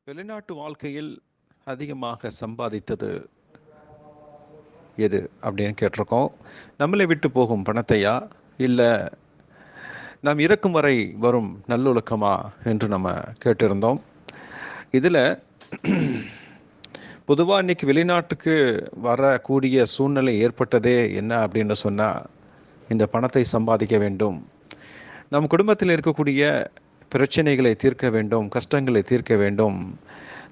வெளிநாட்டு வாழ்க்கையில் அதிகமாக சம்பாதித்தது எது அப்படின்னு கேட்டிருக்கோம். நம்மளை விட்டு போகும் பணத்தையா, இல்லை நாம் இறக்கும் வரை வரும் நல்லொழுக்கமா என்று நம்ம கேட்டிருந்தோம். இதில் பொதுவாக இன்னைக்கு வெளிநாட்டுக்கு வரக்கூடிய சூழ்நிலை ஏற்பட்டதே என்ன அப்படின்னு சொன்னால், இந்த பணத்தை சம்பாதிக்க வேண்டும், நம் குடும்பத்தில் இருக்கக்கூடிய பிரச்சனைகளை தீர்க்க வேண்டும், கஷ்டங்களை தீர்க்க வேண்டும்,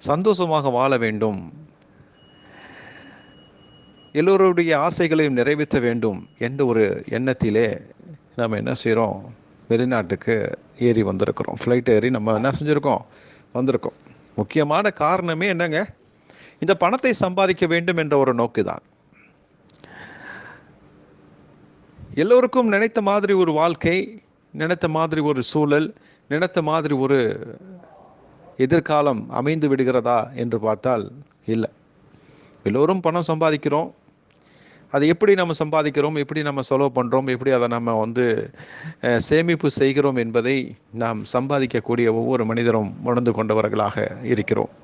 சந்தோஷமாக வாழ வேண்டும், எல்லோருடைய ஆசைகளையும் நிறைவேற்ற வேண்டும் என்ற ஒரு எண்ணத்திலே நம்ம என்ன செய்கிறோம், வெளிநாட்டுக்கு ஏறி வந்திருக்கிறோம். ஃப்ளைட் ஏறி நம்ம என்ன செஞ்சுருக்கோம், வந்திருக்கோம். முக்கியமான காரணமே என்னங்க, இந்த பணத்தை சம்பாதிக்க வேண்டும் என்ற ஒரு நோக்கு தான். எல்லோருக்கும் நினைத்த மாதிரி ஒரு வாழ்க்கை, நினைத்த மாதிரி ஒரு சூழல், நினைத்த மாதிரி ஒரு எதிர்காலம் அமைந்து விடுகிறதா என்று பார்த்தால் இல்லை. எல்லோரும் பணம் சம்பாதிக்கிறோம். அதை எப்படி நம்ம சம்பாதிக்கிறோம், எப்படி நம்ம செலவு பண்ணுறோம், எப்படி அதை நம்ம சேமிப்பு செய்கிறோம் என்பதை நாம் சம்பாதிக்கக்கூடிய ஒவ்வொரு மனிதரும் உணர்ந்து கொண்டவர்களாக இருக்கிறோம்.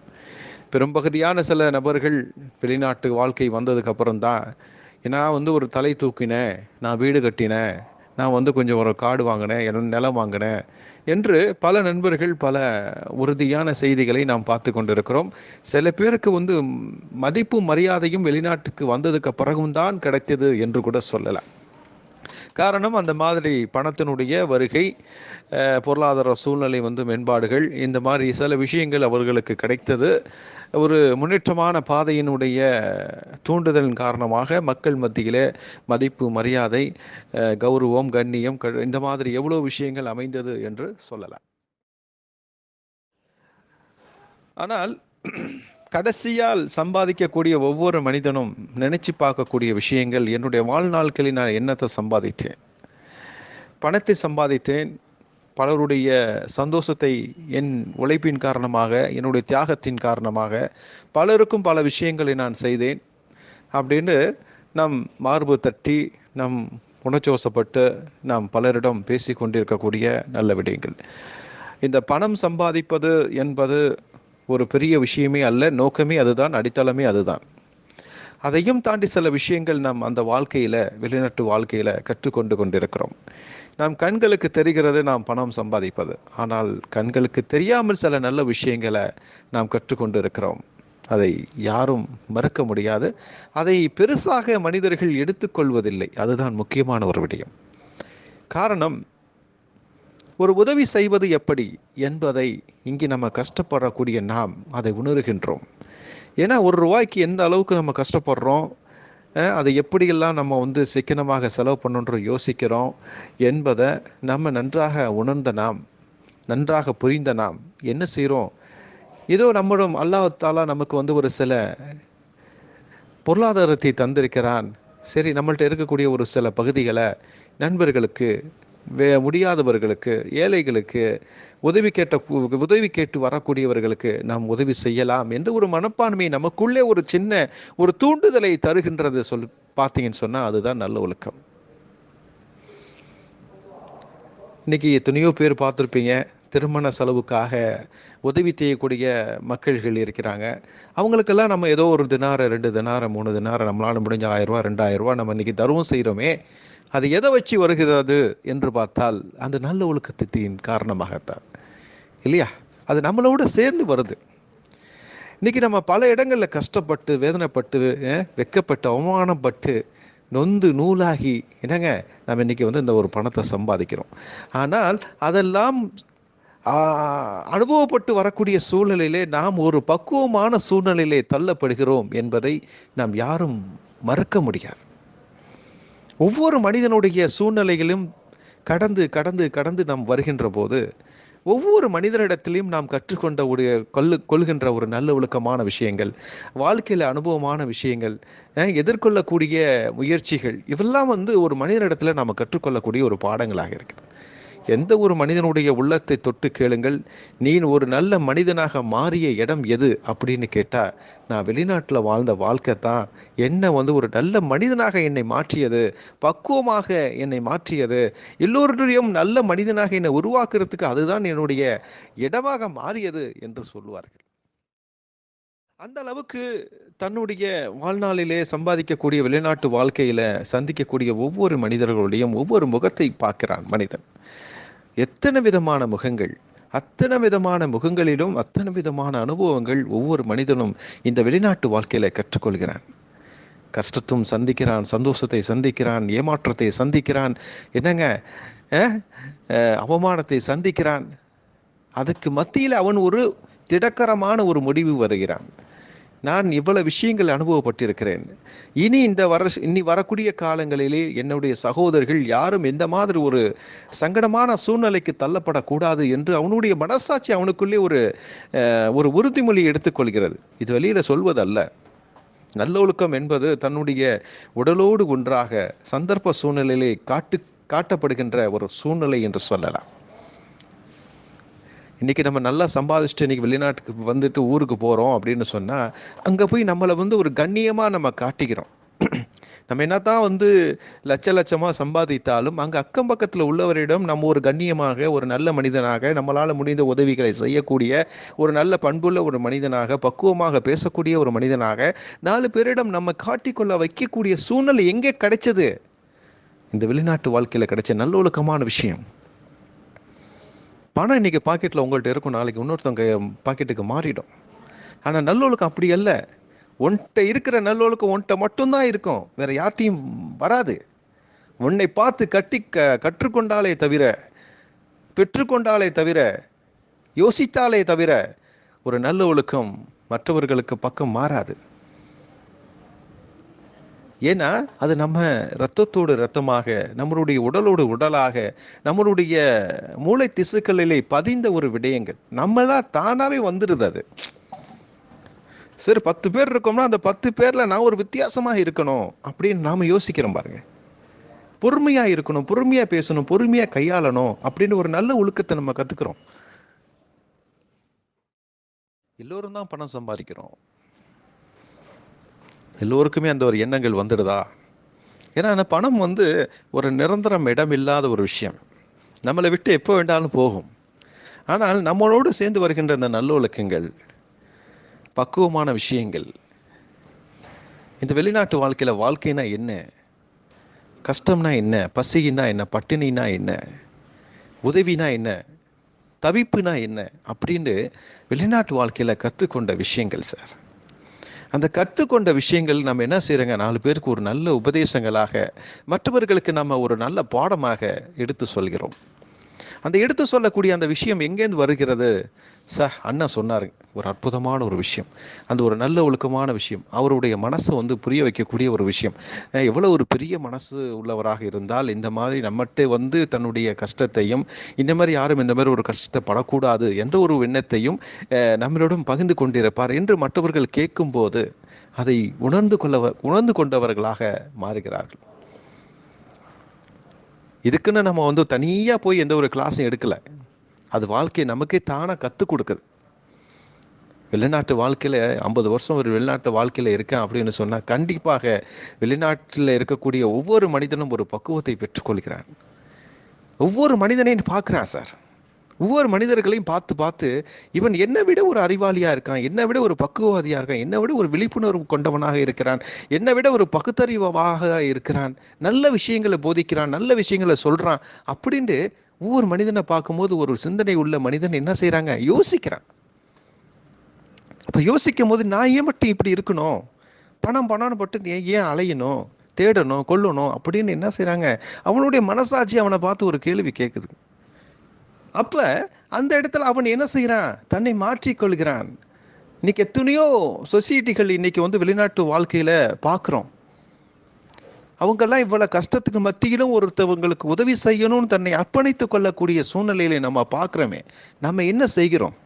பெரும்பகுதியான சில நபர்கள் வெளிநாட்டு வாழ்க்கை வந்ததுக்கு அப்புறம்தான், நான் ஒரு தலை தூக்கினேன், நான் வீடு கட்டினேன், நான் கொஞ்சம் ஒரு காடு வாங்கினேன், நிலம் வாங்கினேன் என்று பல நண்பர்கள் பல உறுதியான செய்திகளை நாம் பார்த்து கொண்டிருக்கிறோம். சில பேருக்கு மதிப்பும் மரியாதையும் வெளிநாட்டுக்கு வந்ததுக்கு பிறகும் தான் கிடைத்தது என்று கூட சொல்லலாம். காரணம், அந்த மாதிரி பணத்தினுடைய வருகை, பொருளாதார சூழ்நிலை மேம்பாடுகள், இந்த மாதிரி சில விஷயங்கள் அவர்களுக்கு கிடைத்தது. ஒரு முன்னேற்றமான பாதையினுடைய தூண்டுதலின் காரணமாக மக்கள் மத்தியிலே மதிப்பு, மரியாதை, கௌரவம், கண்ணியம், இந்த மாதிரி எவ்வளோ விஷயங்கள் அமைந்தது என்று சொல்லலாம். ஆனால் கடைசியால் சம்பாதிக்கக்கூடிய ஒவ்வொரு மனிதனும் நினைச்சு பார்க்கக்கூடிய விஷயங்கள், என்னுடைய வாழ்நாட்களில் நான் என்னத்தை சம்பாதித்தேன், பணத்தை சம்பாதித்தேன், பலருடைய சந்தோஷத்தை என் உழைப்பின் காரணமாக, என்னுடைய தியாகத்தின் காரணமாக பலருக்கும் பல விஷயங்களை நான் செய்தேன் அப்படின்னு நம் மார்பு தட்டி, நம் உணர்ச்சிவசப்பட்டு நாம் பலரிடம் பேசி கொண்டிருக்கக்கூடிய நல்ல விடயங்கள். இந்த பணம் சம்பாதிப்பது என்பது ஒரு பெரிய விஷயமே அல்ல. நோக்கமே அதுதான், அடித்தளமே அதுதான். அதையும் தாண்டி சில விஷயங்கள் நாம் அந்த வாழ்க்கையில், வெளிநாட்டு வாழ்க்கையில் கற்றுக்கொண்டு கொண்டிருக்கிறோம். நாம் கண்களுக்கு தெரிகிறது நாம் பணம் சம்பாதிப்பது, ஆனால் கண்களுக்கு தெரியாமல் சில நல்ல விஷயங்களை நாம் கற்றுக்கொண்டு இருக்கிறோம். அதை யாரும் மறுக்க முடியாது. அதை பெருசாக மனிதர்கள் எடுத்துக்கொள்வதில்லை. அதுதான் முக்கியமான ஒரு விடயம். காரணம், ஒரு உதவி செய்வது எப்படி என்பதை இங்கே நம்ம கஷ்டப்படக்கூடிய நாம் அதை உணர்கின்றோம். ஏன்னா ஒரு ரூபாய்க்கு எந்த அளவுக்கு நம்ம கஷ்டப்படுறோம், அதை எப்படியெல்லாம் நம்ம சிக்கனமாக செலவு பண்ணுன்ற யோசிக்கிறோம் என்பதை நம்ம நன்றாக உணர்ந்த நாம், நன்றாக புரிந்த நாம் என்ன செய்கிறோம், ஏதோ நம்மளும் அல்லாஹ் தஆலா நமக்கு ஒரு சில பொருளாதாரத்தை தந்திருக்கிறான், சரி நம்மள்ட்ட இருக்கக்கூடிய ஒரு சில பகுதிகளை நண்பர்களுக்கு, முடியாதவர்களுக்கு, ஏழைகளுக்கு, உதவி கேட்டு வரக்கூடியவர்களுக்கு நாம் உதவி செய்யலாம் என்ற ஒரு மனப்பான்மை நமக்குள்ளே ஒரு சின்ன ஒரு தூண்டுதலை தருகின்றது. பார்த்தீங்கன்னு சொன்னால் அதுதான் நல்ல ஒழுக்கம். இன்னைக்கு எத்தனையோ பேர் பார்த்துருப்பீங்க, திருமண செலவுக்காக உதவி செய்யக்கூடிய மக்கள்கள் இருக்கிறாங்க. அவங்களுக்கெல்லாம் நம்ம ஏதோ ஒரு தினார, 2 தினார, 3 தினார, நம்மளால முடிஞ்ச 1000 ரூபா, 2000 ரூபா நம்ம இன்னைக்கு தருவும் செய்கிறோமே. அது எதை வச்சு வருகிறது என்று பார்த்தால் அந்த நல்ல ஒழுக்கத்தின் காரணமாகத்தான், இல்லையா? அது நம்மளோட சேர்ந்து வருது. இன்னைக்கு நம்ம பல இடங்களில் கஷ்டப்பட்டு, வேதனைப்பட்டு, வெக்கப்பட்டு, அவமானப்பட்டு, நொந்து நூலாகி என்னங்க நம்ம இன்னைக்கு இந்த ஒரு பணத்தை சம்பாதிக்கிறோம். ஆனால் அதெல்லாம் அனுபவப்பட்டு வரக்கூடிய சூழ்நிலையிலே நாம் ஒரு பக்குவமான சூழ்நிலையிலே தள்ளப்படுகிறோம் என்பதை நாம் யாரும் மறுக்க முடியாது. ஒவ்வொரு மனிதனுடைய சூழ்நிலைகளும் கடந்து கடந்து கடந்து நாம் வருகின்ற போது ஒவ்வொரு மனிதனிடத்திலையும் நாம் கற்றுக்கொண்ட கொள்கின்ற ஒரு நல்ல ஒழுக்கமான விஷயங்கள், வாழ்க்கையில் அனுபவமான விஷயங்கள், எதிர்கொள்ளக்கூடிய முயற்சிகள், இவெல்லாம் ஒரு மனிதனிடத்தில் நாம் கற்றுக்கொள்ளக்கூடிய ஒரு பாடங்களாக இருக்கு. எந்த ஒரு மனிதனுடைய உள்ளத்தை தொட்டு கேளுங்கள், நீ ஒரு நல்ல மனிதனாக மாறிய இடம் எது அப்படின்னு கேட்டால், நான் வெளிநாட்டில் வாழ்ந்த வாழ்க்கை தான் என்னை ஒரு நல்ல மனிதனாக என்னை மாற்றியது, பக்குவமாக என்னை மாற்றியது, எல்லோருடையும் நல்ல மனிதனாக என்னை உருவாக்குறதுக்கு அதுதான் என்னுடைய இடமாக மாறியது என்று சொல்லுவார்கள். அந்த அளவுக்கு தன்னுடைய வாழ்நாளிலே சம்பாதிக்கக்கூடிய வெளிநாட்டு வாழ்க்கையில சந்திக்கக்கூடிய ஒவ்வொரு மனிதர்களுடையும் ஒவ்வொரு முகத்தை பார்க்கிறான் மனிதன். எத்தனை விதமான முகங்கள், அத்தனை விதமான முகங்களிலும் அத்தனை விதமான அனுபவங்கள் ஒவ்வொரு மனிதனும் இந்த வெளிநாட்டு வாழ்க்கையில கற்றுக்கொள்கிறான். கஷ்டத்தும் சந்திக்கிறான், சந்தோஷத்தை சந்திக்கிறான், ஏமாற்றத்தை சந்திக்கிறான், என்னங்க அவமானத்தை சந்திக்கிறான். அதுக்கு மத்தியில் அவன் ஒரு திடக்கரமான ஒரு முடிவு வருகிறான். நான் இவ்வளவு விஷயங்கள் அனுபவப்பட்டிருக்கிறேன். இனி வரக்கூடிய காலங்களிலே என்னுடைய சகோதரர்கள் யாரும் எந்த மாதிரி ஒரு சங்கடமான சூழ்நிலைக்கு தள்ளப்படக்கூடாது என்று அவனுடைய மனசாட்சி அவனுக்குள்ளே ஒரு உறுதிமொழி எடுத்துக்கொள்கிறது. இது வெளியில சொல்வதல்ல. நல்லொழுக்கம் என்பது தன்னுடைய உடலோடு ஒன்றாக சந்தர்ப்ப சூழ்நிலையிலே காட்டப்படுகின்ற ஒரு சூழ்நிலை என்று சொல்லலாம். இன்றைக்கி நம்ம நல்லா சம்பாதிச்சுட்டு இன்றைக்கி வெளிநாட்டுக்கு வந்துட்டு ஊருக்கு போகிறோம் அப்படின்னு சொன்னால் அங்கே போய் நம்மளை ஒரு கண்ணியமாக நம்ம காட்டிக்கிறோம். நம்ம என்ன தான் லட்சமாக சம்பாதித்தாலும் அங்கே அக்கம் பக்கத்தில் உள்ளவரிடம் நம்ம ஒரு கண்ணியமாக, ஒரு நல்ல மனிதனாக, நம்மளால் முடிந்த உதவிகளை செய்யக்கூடிய ஒரு நல்ல பண்புள்ள ஒரு மனிதனாக, பக்குவமாக பேசக்கூடிய ஒரு மனிதனாக 4 பேரிடம் நம்ம காட்டிக்கொள்ள வைக்கக்கூடிய சூழ்நிலை எங்கே கிடைச்சது? இந்த வெளிநாட்டு வாழ்க்கையில் கிடைச்ச நல்லொழுக்கமான விஷயம். பணம் இன்றைக்கி பாக்கெட்டில் உங்கள்கிட்ட இருக்கும், நாளைக்கு இன்னொருத்தவங்க பாக்கெட்டுக்கு மாறிடும். ஆனால் நல்லொழுக்கம் அப்படி அல்ல. உன்கிட்ட இருக்கிற நல்லொழுக்கம் உன்கிட்ட மட்டும்தான் இருக்கும், வேற யார்ட்டையும் வராது. உன்னை பார்த்து கற்றுக்கொண்டாலே தவிர, பெற்றுக்கொண்டாலே தவிர, யோசித்தாலே தவிர ஒரு நல்ல ஒழுக்கம் மற்றவர்களுக்கு பக்கம் மாறாது. ஏன்னா அது நம்ம இரத்தத்தோடு இரத்தமாக, நம்மளுடைய உடலோடு உடலாக, நம்மளுடைய மூளை திசுக்களிலே பதிந்த ஒரு விடயங்கள். நம்மளாம் தானாவே வந்துடுது அது. சரி, 10 பேர் இருக்கோம்னா அந்த 10 பேர்ல நான் ஒரு வித்தியாசமாக இருக்கணும் அப்படின்னு நாம யோசிக்கிறோம் பாருங்க. பொறுமையா இருக்கணும், பொறுமையா பேசணும், பொறுமையா கையாளணும் அப்படின்னு ஒரு நல்ல ஒழுக்கத்தை நம்ம கத்துக்கிறோம். எல்லோரும் தான் பணம் சம்பாதிக்கிறோம். எல்லோருக்குமே அந்த ஒரு எண்ணங்கள் வந்துடுதா? ஏன்னா அந்த பணம் ஒரு நிரந்தரம் இடம் இல்லாத ஒரு விஷயம். நம்மளை விட்டு எப்போ வேண்டாலும் போகும். ஆனால் நம்மளோடு சேர்ந்து வருகின்ற அந்த நல்லொழுக்கங்கள், பக்குவமான விஷயங்கள், இந்த வெளிநாட்டு வாழ்க்கைனா என்ன, கஷ்டம்னா என்ன, பசினா என்ன, பட்டினினா என்ன, உதவினா என்ன, தவிப்புனா என்ன அப்படின்னு வெளிநாட்டு வாழ்க்கையில் கற்றுக்கொண்ட விஷயங்கள் சார். அந்த கற்றுக்கொண்ட விஷயங்கள் நம்ம என்ன செய்கிறோங்க, 4 பேருக்கு ஒரு நல்ல உபதேசங்களாக, மற்றவர்களுக்கு நம்ம ஒரு நல்ல பாடமாக எடுத்து சொல்கிறோம். அந்த எடுத்து சொல்லக்கூடிய அந்த விஷயம் எங்கேருந்து வருகிறது? சார், அண்ணன் சொன்னார் ஒரு அற்புதமான ஒரு விஷயம், அந்த ஒரு நல்ல ஒழுக்கமான விஷயம், அவருடைய மனசை புரிய வைக்கக்கூடிய ஒரு விஷயம். எவ்வளோ ஒரு பெரிய மனசு உள்ளவராக இருந்தால் இந்த மாதிரி நம்மகிட்ட தன்னுடைய கஷ்டத்தையும், இந்த மாதிரி யாரும் இந்த மாதிரி ஒரு கஷ்டத்தை படக்கூடாது என்ற ஒரு எண்ணத்தையும் நம்மளிடம் பகிர்ந்து கொண்டிருப்பார் என்று மற்றவர்கள் கேட்கும்போது அதை உணர்ந்து கொண்டவர்களாக மாறுகிறார்கள். இதுக்குன்னு நம்ம தனியாக போய் எந்த ஒரு கிளாஸும் எடுக்கலை. அது வாழ்க்கையை நமக்கே தானாக கற்றுக் கொடுக்குது. வெளிநாட்டு வாழ்க்கையில் 50 வருஷம் ஒரு வெளிநாட்டு வாழ்க்கையில் இருக்கேன் அப்படின்னு சொன்னால் கண்டிப்பாக வெளிநாட்டில் இருக்கக்கூடிய ஒவ்வொரு மனிதனும் ஒரு பக்குவத்தை பெற்றுக்கொள்கிறான். ஒவ்வொரு மனிதனையும் பார்க்குறான் சார். ஒவ்வொரு மனிதர்களையும் பார்த்து பார்த்து இவன் என்னை விட ஒரு அறிவாளியாக இருக்கான், என்னை விட ஒரு பக்குவவாதியாக இருக்கான், என்னை விட ஒரு விழிப்புணர்வு கொண்டவனாக இருக்கிறான், என்னை விட ஒரு பகுத்தறிவாக இருக்கிறான், நல்ல விஷயங்களை போதிக்கிறான், நல்ல விஷயங்களை சொல்கிறான் அப்படின்ட்டு ஒவ்வொரு மனிதனை பார்க்கும்போது ஒரு சிந்தனை உள்ள மனிதன் என்ன செய்கிறாங்க, யோசிக்கிறான். அப்போ யோசிக்கும் போது நான் ஏன் மட்டும் இப்படி இருக்கணும், பணம்னு பட்டு ஏன் அலையணும், தேடணும், கொல்லணும் அப்படின்னு என்ன செய்கிறாங்க, அவனுடைய மனசாட்சி அவனை பார்த்து ஒரு கேள்வி கேட்குது. அப்ப அந்த இடத்துல அவன் என்ன செய்யறான், தன்னை மாற்றிக்கொள்கிறான். இன்னைக்கு எத்தனையோ சொசைட்டிகள் இன்னைக்கு வெளிநாட்டு வாழ்க்கையில பார்க்குறோம். அவங்கெல்லாம் இவ்வளவு கஷ்டத்துக்கு மத்தியிலும் ஒருத்தவங்களுக்கு உதவி செய்யணும்னு தன்னை அர்ப்பணித்துக் கொள்ளக்கூடிய சூழ்நிலையில நம்ம பார்க்குறோமே, நம்ம என்ன செய்கிறோம்?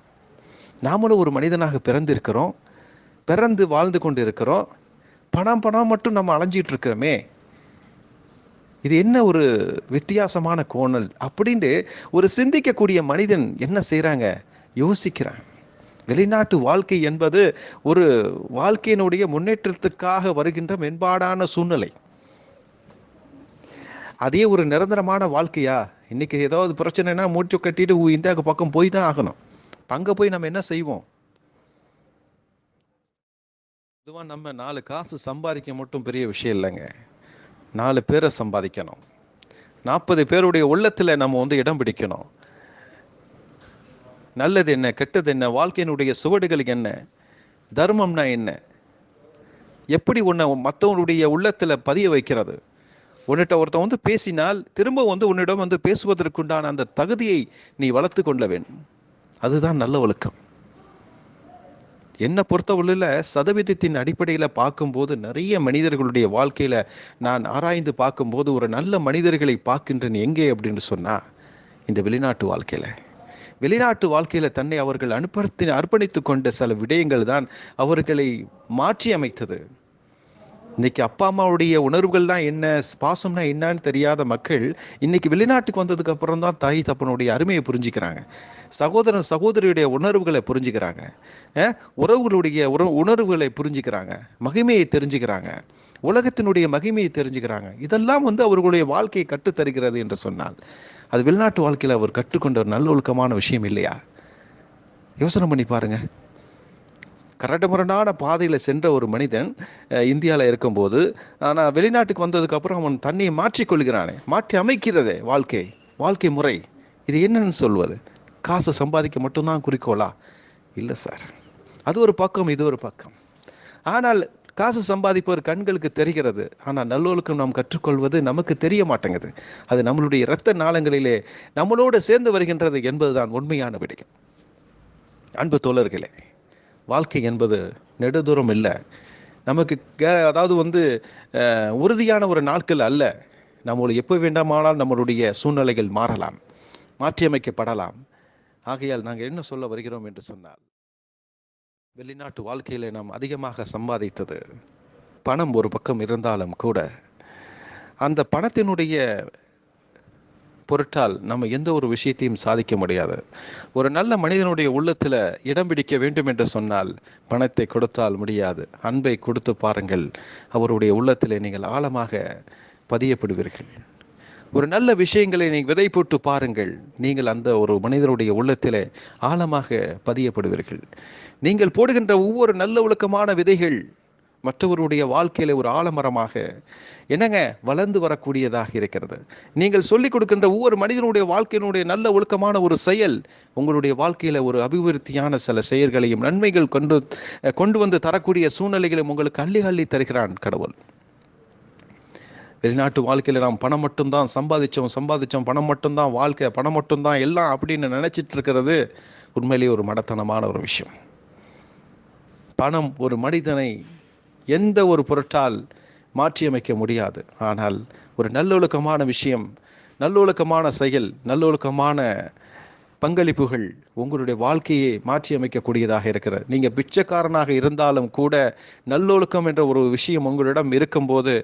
நாமளும் ஒரு மனிதனாக பிறந்திருக்கிறோம், பிறந்து வாழ்ந்து கொண்டு இருக்கிறோம். பணம் மட்டும் நம்ம அலைஞ்சிட்டு இருக்கிறோமே, இது என்ன ஒரு வித்தியாசமான கோணல் அப்படின்ட்டு ஒரு சிந்திக்கக்கூடிய மனிதன் என்ன செய்கிறாங்க, யோசிக்கிறான். வெளிநாட்டு வாழ்க்கை என்பது ஒரு வாழ்க்கையினுடைய முன்னேற்றத்துக்காக வருகின்ற மேம்பாடான சூழ்நிலை. அதே ஒரு நிரந்தரமான வாழ்க்கையா? இன்னைக்கு ஏதாவது பிரச்சனைனா மூச்சு கட்டிட்டு இந்த பக்கம் போய் தான் ஆகணும். அங்கே போய் நம்ம என்ன செய்வோம்? பொதுவாக நம்ம 4 காசு சம்பாதிக்க மட்டும் பெரிய விஷயம் இல்லைங்க. 4 பேரை சம்பாதிக்கணும். 40 பேருடைய உள்ளத்தில் நம்ம இடம் பிடிக்கணும். நல்லது என்ன, கெட்டது என்ன, வாழ்க்கையினுடைய சுவடுகள் என்ன, தர்மம்னா என்ன, எப்படி உன்னை மற்றவனுடைய உள்ளத்தில் பதிய வைக்கிறது. உன்னிட்ட ஒருத்தன் பேசினால் திரும்ப உன்னிடம் பேசுவதற்குண்டான அந்த தகுதியை நீ வளர்த்து கொள்ள வேண்டும். அதுதான் நல்ல ஒழுக்கம். என்னை பொறுத்தவரையில் சதவீதத்தின் அடிப்படையில் பார்க்கும்போது நிறைய மனிதர்களுடைய வாழ்க்கையில் நான் ஆராய்ந்து பார்க்கும்போது ஒரு நல்ல மனிதர்களை பார்க்கின்றேன். எங்கே அப்படின்னு சொன்னால் இந்த வெளிநாட்டு வாழ்க்கையில் தன்னை அவர்கள் அர்ப்பணித்து கொண்ட சில விடயங்கள் தான் அவர்களை மாற்றி அமைத்தது. இன்னைக்கு அப்பா அம்மாவுடைய உணர்வுகள்லாம் என்ன, பாசம்னா என்னன்னு தெரியாத மக்கள் இன்னைக்கு வெளிநாட்டுக்கு வந்ததுக்கு அப்புறம் தான் தாய் தப்பனுடைய அருமையை புரிஞ்சுக்கிறாங்க. சகோதரன் சகோதரியுடைய உணர்வுகளை புரிஞ்சுக்கிறாங்க. உறவுகளுடைய உணர்வுகளை புரிஞ்சுக்கிறாங்க. மகிமையை தெரிஞ்சுக்கிறாங்க. உலகத்தினுடைய மகிமையை தெரிஞ்சுக்கிறாங்க. இதெல்லாம் அவர்களுடைய வாழ்க்கையை கற்றுத்தருகிறது என்று சொன்னால் அது வெளிநாட்டு வாழ்க்கையில் அவர் கற்றுக்கொண்ட ஒரு நல்லொழுக்கமான விஷயம் இல்லையா? யோசனை பண்ணி பாருங்க. கரடுமுரடான பாதையில் சென்ற ஒரு மனிதன் இந்தியாவில் இருக்கும்போது, ஆனால் வெளிநாட்டுக்கு வந்ததுக்கப்புறம் அவன் தன்னையை மாற்றிக்கொள்கிறானே, மாற்றி அமைக்கிறதே வாழ்க்கை முறை. இது என்னன்னு சொல்வது? காசை சம்பாதிக்க மட்டும்தான் குறிக்கோளா? இல்லை சார். அது ஒரு பக்கம், இது ஒரு பக்கம். ஆனால் காசு சம்பாதிப்பவர் கண்களுக்கு தெரிகிறது. ஆனால் நல்லொழுக்கம் நாம் கற்றுக்கொள்வது நமக்கு தெரிய மாட்டேங்குது. அது நம்மளுடைய இரத்த நாளங்களிலே நம்மளோடு சேர்ந்து வருகின்றது என்பதுதான் உண்மையான விடயம். அன்பு தோழர்களே, வாழ்க்கை என்பது நெடுதூரம் இல்லை. நமக்கு அதாவது உறுதியான ஒரு நாட்கள் அல்ல. நம்மளை எப்போ வேண்டாமானால் நம்மளுடைய சூழ்நிலைகள் மாறலாம், மாற்றியமைக்கப்படலாம். ஆகையால் நாங்கள் என்ன சொல்ல வருகிறோம் என்று சொன்னால், வெளிநாட்டு வாழ்க்கையில் நாம் அதிகமாக சம்பாதித்தது பணம் ஒரு பக்கம் இருந்தாலும் கூட அந்த பணத்தினுடைய பொருட்டால் நம்ம எந்த ஒரு விஷயத்தையும் சாதிக்க முடியாது. ஒரு நல்ல மனிதனுடைய உள்ளத்தில் இடம் பிடிக்க வேண்டும் என்று சொன்னால் பணத்தை கொடுத்தால் முடியாது. அன்பை கொடுத்து பாருங்கள், அவருடைய உள்ளத்தில் நீங்கள் ஆழமாக பதியப்படுவீர்கள். ஒரு நல்ல விஷயங்களை நீங்கள் விதை போட்டு பாருங்கள், நீங்கள் அந்த ஒரு மனிதனுடைய உள்ளத்தில் ஆழமாக பதியப்படுவீர்கள். நீங்கள் போடுகின்ற ஒவ்வொரு நல்ல ஒழுக்கமான விதைகள் மற்றவருடைய வாழ்க்கையில ஒரு ஆலமரமாக வளர்ந்து வரக்கூடியதாக இருக்கிறது. நீங்கள் சொல்லிக் கொடுக்கின்ற ஒவ்வொரு மனிதனுடைய வாழ்க்கையினுடைய நல்ல ஒழுக்கமான ஒரு செயல் உங்களுடைய வாழ்க்கையில ஒரு அபிவிருத்தியான சில செயல்களையும் நன்மைகள் கொண்டு வந்து தரக்கூடிய சூழ்நிலைகளையும் உங்களுக்கு அள்ளி தருகிறான் கடவுள். வெளிநாட்டு வாழ்க்கையில நாம் பணம் மட்டும்தான் சம்பாதிச்சோம், பணம் மட்டும்தான் வாழ்க்கை, பணம் மட்டும்தான் எல்லாம் அப்படின்னு நினைச்சிட்டு இருக்கிறது உண்மையிலேயே ஒரு மடத்தனமான ஒரு விஷயம். பணம் ஒரு மனிதனை எந்த ஒரு பொருட்டால் மாற்றியமைக்க முடியாது. ஆனால் ஒரு நல்லொழுக்கமான விஷயம், நல்லொழுக்கமான செயல், நல்லொழுக்கமான பங்களிப்புகள் உங்களுடைய வாழ்க்கையை மாற்றி அமைக்கக்கூடியதாக இருக்கிறது. நீங்கள் பிச்சைக்காரனாக இருந்தாலும் கூட நல்லொழுக்கம் என்ற ஒரு விஷயம் உங்களிடம் இருக்கும்போது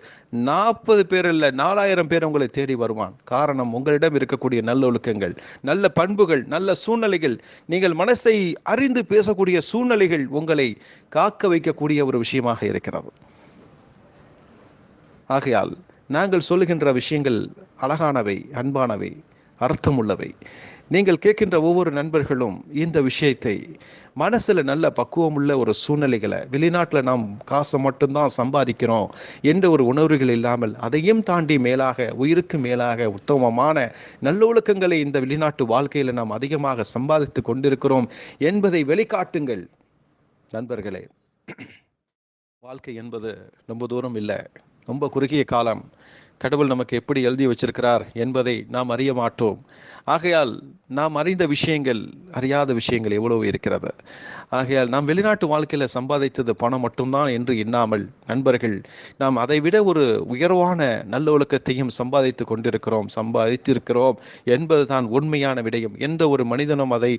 40 பேர் இல்லை 4000 பேர் உங்களை தேடி வருவான். காரணம் உங்களிடம் இருக்கக்கூடிய நல்லொழுக்கங்கள், நல்ல பண்புகள், நல்ல சூழ்நிலைகள், நீங்கள் மனசை அறிந்து பேசக்கூடிய சூழ்நிலைகள் உங்களை காக்க வைக்கக்கூடிய ஒரு விஷயமாக இருக்கிறது. ஆகையால் நாங்கள் சொல்லுகின்ற விஷயங்கள் அழகானவை, அன்பானவை, அர்த்தமுள்ளவை. நீங்கள் கேட்கின்ற ஒவ்வொரு நண்பர்களும் இந்த விஷயத்தை மனசில் நல்ல பக்குவமுள்ள ஒரு சூழ்நிலைகளை, வெளிநாட்டில் நாம் காசை மட்டும்தான் சம்பாதிக்கிறோம் என்ற ஒரு உணர்வுகள் இல்லாமல் அதையும் தாண்டி மேலாக, உயிருக்கு மேலாக உத்தமமான நல்லொழுக்கங்களை இந்த வெளிநாட்டு வாழ்க்கையில் நாம் அதிகமாக சம்பாதித்து கொண்டிருக்கிறோம் என்பதை வெளிக்காட்டுங்கள் நண்பர்களே. வாழ்க்கை என்பது ரொம்ப தூரம் இல்லை, ரொம்ப குறுகிய காலம். கடவுள் நமக்கு எப்படி எழுதி வச்சிருக்கிறார் என்பதை நாம் அறிய மாட்டோம். ஆகையால் நாம் அறிந்த விஷயங்கள், அறியாத விஷயங்கள் எவ்வளவு இருக்கிறது. ஆகையால் நாம் வெளிநாட்டு வாழ்க்கையில் சம்பாதித்தது பணம் மட்டும்தான் என்று எண்ணாமல் நண்பர்கள், நாம் அதை விட ஒரு உயர்வான நல்ல ஒழுக்கத்தையும் சம்பாதித்திருக்கிறோம் என்பதுதான் உண்மையான விடயம். எந்த ஒரு மனிதனும் அதை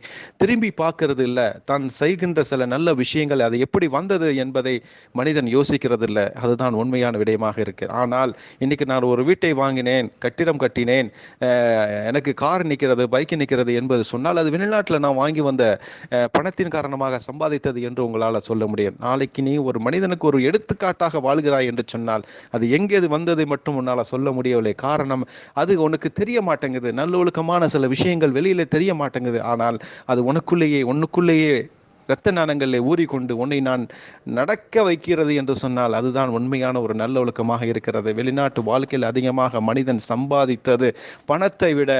திரும்பி பார்க்கறது இல்லை. தான் செய்கின்ற சில நல்ல விஷயங்கள் அது எப்படி வந்தது என்பதை மனிதன் யோசிக்கிறது இல்லை. அதுதான் உண்மையான விடயமாக இருக்கு. ஆனால் இன்னைக்கு நான் ஒரு வீட்டை வாங்கினேன், கட்டிடம் கட்டினேன், எனக்கு கார் நிற்கிறது, பைக் நிற்கிறது என்பது சொன்னால் அது வெளிநாட்டில் நான் வாங்கி வந்த பணத்தின் காரணமாக சம்பாதித்தது என்று உங்களால் சொல்ல முடியும். நாளைக்கு நீ ஒரு மனிதனுக்கு ஒரு எடுத்துக்காட்டாக வாழ்கிறாய் என்று சொன்னால் அது எங்கே வந்தது மட்டும் உன்னால் சொல்ல முடியவில்லை. காரணம் அது உனக்கு தெரிய மாட்டேங்குது. நல்லொழுக்கமான சில விஷயங்கள் வெளியில தெரிய மாட்டேங்குது. ஆனால் அது உனக்குள்ளேயே இரத்த நாணங்களில் ஊறிக்கொண்டு உன்னை நான் நடக்க வைக்கிறது என்று சொன்னால் அதுதான் உண்மையான ஒரு நல்ல ஒழுக்கமாக இருக்கிறது. வெளிநாட்டு வாழ்க்கையில் அதிகமாக மனிதன் சம்பாதித்தது பணத்தை விட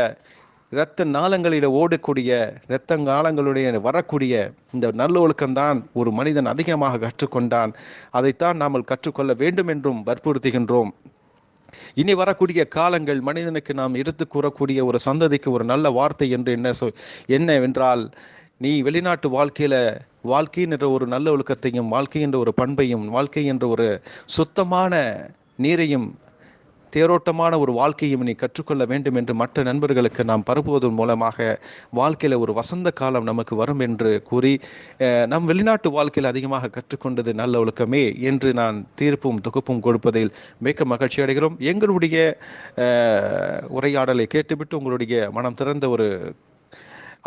இரத்த நாளங்களில் ஓடக்கூடிய இரத்த நாளங்களுடைய வரக்கூடிய இந்த நல்ல ஒழுக்கம்தான் ஒரு மனிதன் அதிகமாக கற்றுக்கொண்டான். அதைத்தான் நாம் கற்றுக்கொள்ள வேண்டும் என்றும் வற்புறுத்துகின்றோம். இனி வரக்கூடிய காலங்கள் மனிதனுக்கு நாம் எடுத்து கூறக்கூடிய ஒரு சந்ததிக்கு ஒரு நல்ல வார்த்தை என்று என்னவென்றால், நீ வெளிநாட்டு வாழ்க்கை என்ற ஒரு நல்ல ஒழுக்கத்தையும், வாழ்க்கை என்ற ஒரு பண்பையும், வாழ்க்கை என்ற ஒரு சுத்தமான நீரையும், தேரோட்டமான ஒரு வாழ்க்கையும் நீ கற்றுக்கொள்ள வேண்டும் என்று மற்ற நண்பர்களுக்கு நாம் பரப்புவதன் மூலமாக வாழ்க்கையில் ஒரு வசந்த காலம் நமக்கு வரும் என்று கூறி, நம் வெளிநாட்டு வாழ்க்கையில் அதிகமாக கற்றுக்கொண்டது நல்ல ஒழுக்கமே என்று நான் தீர்ப்பும் தொகுப்பும் கொடுப்பதில் மிக்க மகிழ்ச்சி அடைகிறோம். எங்களுடைய உரையாடலை கேட்டுவிட்டு உங்களுடைய மனம் திறந்த ஒரு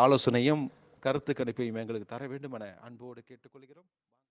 ஆலோசனையும் கருத்து கணிப்பையும் எங்களுக்கு தர வேண்டும் என அன்போடு கேட்டுக்கொள்கிறோம்.